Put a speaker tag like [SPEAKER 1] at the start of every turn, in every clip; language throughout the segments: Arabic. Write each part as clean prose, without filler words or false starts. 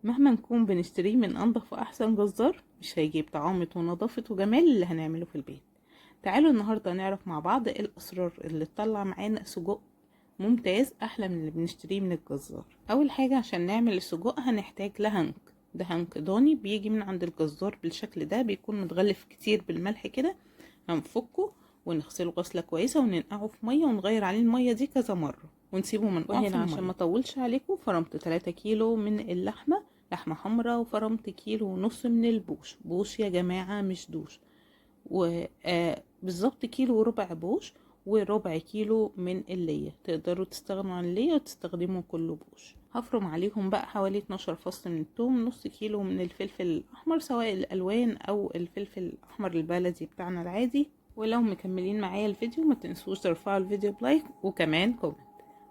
[SPEAKER 1] مهما نكون بنشتريه من انضف واحسن جزار مش هيجيب طعامة ونظافة وجمال اللي هنعمله في البيت. تعالوا النهاردة نعرف مع بعض ايه الاسرار اللي تطلع معانا سجق ممتاز احلى من اللي بنشتريه من الجزار. اول حاجة عشان نعمل السجق هنحتاج لهنك. ده هنك ضاني بيجي من عند الجزار بالشكل ده، بيكون متغلف كتير بالملح كده. هنفكه ونغسله غسلة كويسة وننقعه في مية ونغير عليه المية دي كذا مرة ونسيبه منقوع في المية. وهنا عشان ما اطولش عليكم فرمت 3 كيلو من اللحمة، لحمة حمراء، وفرمت كيلو ونص من البوش. بوش يا جماعة مش دوش. وبالظبط كيلو وربع بوش، وربع كيلو من اللية. تقدروا تستغنوا عن اللية وتستخدموا كله بوش. هفرم عليهم بقى حوالي 12 فص من الثوم، نص كيلو من الفلفل الأحمر سواء الألوان أو الفلفل الأحمر البلدي بتاعنا العادي. ولو مكملين معايا الفيديو ما تنسوش ترفعوا الفيديو بلايك وكمان كومنت.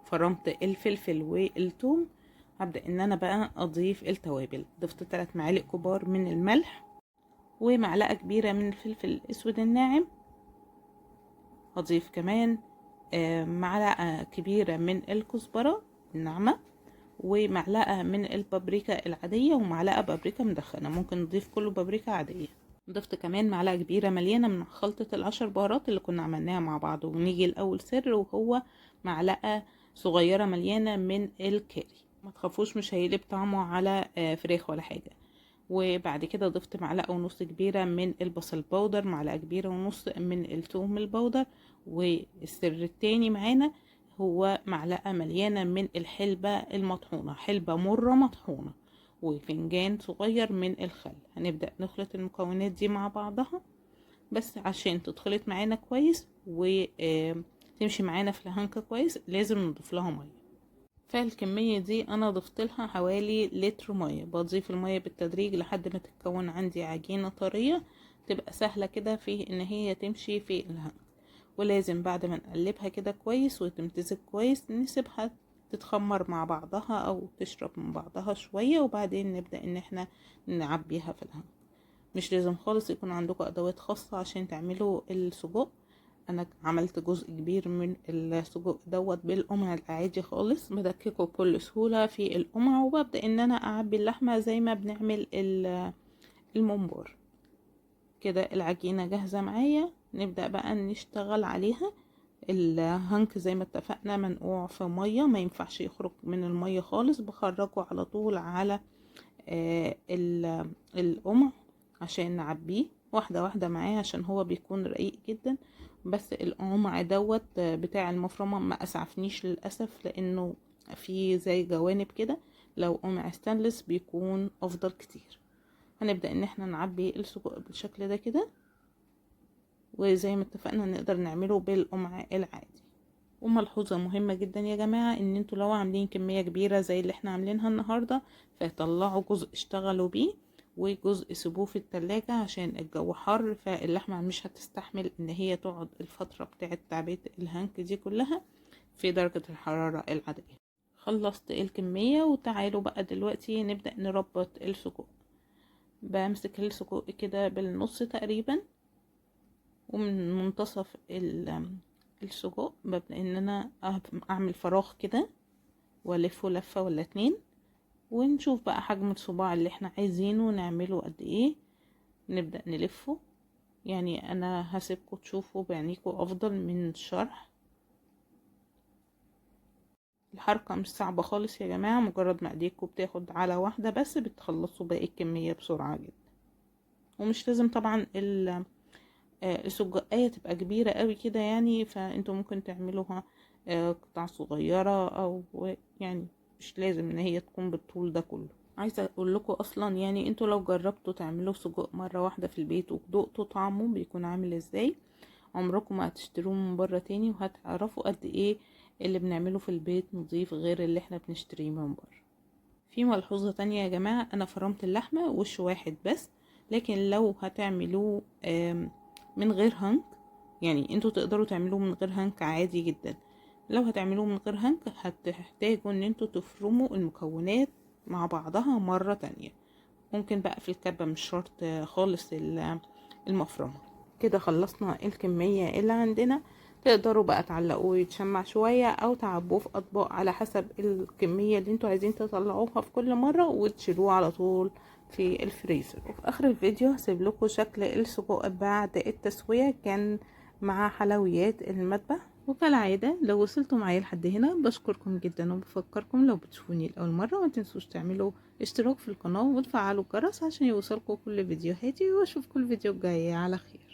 [SPEAKER 1] فرمت الفلفل والثوم. هبدأ ان انا بقى اضيف التوابل. ضفت 3 معالق كبار من الملح، ومعلقة كبيرة من الفلفل الاسود الناعم. هضيف كمان معلقة كبيرة من الكزبرة الناعمة، ومعلقة من البابريكا العادية، ومعلقة بابريكا مدخنة. ممكن نضيف كله بابريكا عادية. ضفت كمان معلقة كبيرة مليانة من خلطة ال10 بهارات اللي كنا عملناها مع بعض. ونيجي الأول سر، وهو معلقة صغيرة مليانة من الكاري. ما تخافوش مش هيقلب طعمه على فراخ ولا حاجة. وبعد كده ضفت معلقة ونص كبيرة من البصل باودر، معلقة كبيرة ونص من الثوم البودر. والسر التاني معانا هو معلقة مليانة من الحلبة المطحونة، حلبة مرة مطحونة، وفنجان صغير من الخل. هنبدأ نخلط المكونات دي مع بعضها بس عشان تتخلط معانا كويس وتمشي معانا في الهنكة كويس لازم نضيف لها مية. فالكمية دي انا ضفت لها حوالي لتر مية. بضيف المية بالتدريج لحد ما تتكون عندي عجينة طرية تبقى سهلة كده في ان هي تمشي في الهنك. ولازم بعد ما نقلبها كده كويس وتمتزج كويس نسيبها تتخمر مع بعضها او تشرب من بعضها شوية، وبعدين نبدأ ان احنا نعبيها في الهنك. مش لازم خالص يكون عندكم ادوات خاصة عشان تعملوا السجق. انا عملت جزء كبير من السجق دوت بالقمع العادي خالص، بدككه بكل سهولة في القمع، وببدأ ان انا اعبي اللحمة زي ما بنعمل الممبار كده. العجينة جاهزة معايا، نبدأ بقى نشتغل عليها. الهنك زي ما اتفقنا منقوع في مية، ما ينفعش يخرج من المية خالص. بخرجه على طول على القمع عشان نعبيه واحدة واحدة معاه، عشان هو بيكون رقيق جدا. بس القمع دوت بتاع المفرمة ما اسعفنيش للأسف، لانه في زي جوانب كده. لو قمع ستانلس بيكون افضل كتير. هنبدأ ان احنا نعبي السجق بالشكل ده كده، وزي ما اتفقنا نقدر نعمله بالقمع العادي. وملحوظة مهمة جدا يا جماعة، ان انتوا لو عاملين كمية كبيرة زي اللي احنا عاملينها النهاردة فطلعوا جزء اشتغلوا بيه وجزء سيبوه في التلاجة عشان الجو حر، فاللحمة مش هتستحمل ان هي تقعد الفترة بتاعة تعبئة الهنك دي كلها في درجة الحرارة العادية. خلصت الكمية وتعالوا بقى دلوقتي نبدأ نربط السجق. بمسك السجق كده بالنص تقريبا، ومن منتصف السجق ببدأ ان انا اعمل فراغ كده والفه لفة ولا 2، ونشوف بقى حجم الصباع اللي احنا عايزينه نعمله قد ايه. نبدأ نلفه. يعني انا هسيبكم تشوفوا بعينيكوا افضل من الشرح. الحركة مش صعبة خالص يا جماعة، مجرد ما ايديكوا بتاخد على واحدة بس بتخلصوا باقي الكمية بسرعة جدا. ومش لازم طبعا السجقية تبقى كبيرة قوي كده يعني، فانتوا ممكن تعملوها قطع صغيرة، او يعني مش لازم ان هي تكون بالطول ده كله. عايزة اقول لكم اصلا يعني انتوا لو جربتوا تعملوا سجق مرة واحدة في البيت وذقتوا طعمه بيكون عامل ازاي، عمركم ما هتشتروه من بره تاني، وهتعرفوا قد ايه اللي بنعمله في البيت نضيف غير اللي احنا بنشتريه من بره. في ملحوظة تانية يا جماعة، انا فرمت اللحمة وش واحد بس، لكن لو هتعملوه من غير هنك، يعني انتوا تقدروا تعملوه من غير هنك عادي جدا. لو هتعملوه من غير هنك هتحتاجوا ان انتوا تفرموا المكونات مع بعضها مرة تانية. ممكن بقى في الكبة، مش شرط خالص المفرمة. كده خلصنا الكمية اللي عندنا. تقدروا بقى تعلقوه يتشمع شوية او تعبوه في اطباق على حسب الكمية اللي انتوا عايزين تطلعوها في كل مرة، وتشيلوه على طول في الفريزر. وفي اخر الفيديو هسيب لكم شكل السجق بعد التسوية كان مع حلويات المذبح. وكالعادة لو وصلتوا معايا لحد هنا بشكركم جدا، وبفكركم لو بتشوفوني لأول مرة ما تنسوش تعملوا اشتراك في القناة وتفعلوا الجرس عشان يوصلكم كل فيديوهاتي، واشوفكم الفيديو الجاي على خير.